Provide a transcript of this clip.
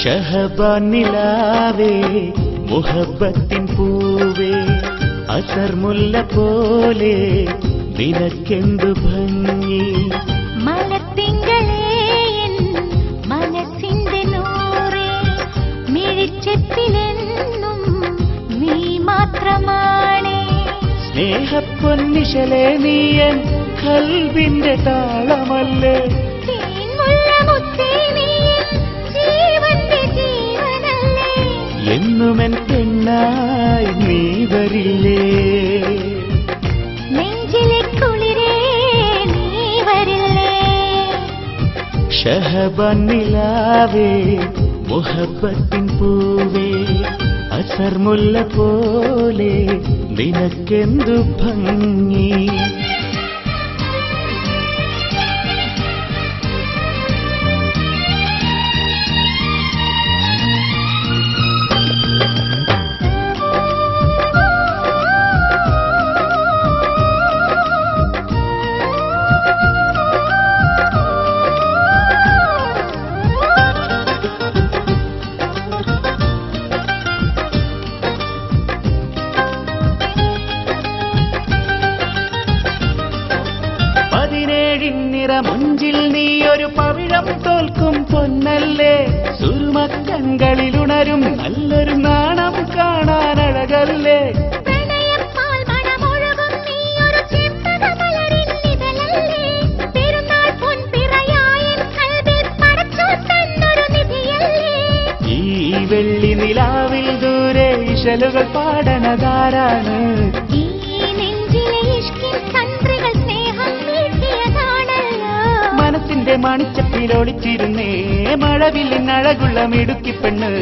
ഷഹബാൻ നിലാവേ മുഹബത്തിൻ പൂവേ അസർമുല്ല പോലെ നിനക്കെന്തു ഭംഗി മലത്തിങ്കളേ മനസ്സിന്റെ നൂറേ മിഴിച്ചെപ്പിലെന്നും നീ മാത്രമാണ് സ്നേഹപ്പൊന്നിശലേ നീയൻ കൽബിന്റെ താളമല്ലേ എന്നുമെൻ പെണ്ണായി നീ വരില്ലേ നെഞ്ചിലെ കുളിരേ നീ വരില്ലേ ഷഹബാൻ നിലാവേ മുഹബത്തിൻ പൂവേ അസർമുല്ല പോലെ നിനക്കെന്തു ഭംഗി മുഞ്ചിൽ നീ ഒരു പവിഴം തോൽക്കും പൊന്നല്ലേ സുരുമക്കങ്കളിലുണരും നല്ലൊരു നാണം കാണാനഴകല്ലേ ഈ വെള്ളി നിലാവിൽ ദൂരെ ഇശലുകൾ പാടണതാരാണ് മനസ്സിന്റെ മണിച്ചപ്പിലൊളിച്ചിരുന്നേ മഴവില്ലിനഴകുള്ള മിടുക്കിപ്പെണ്ണ്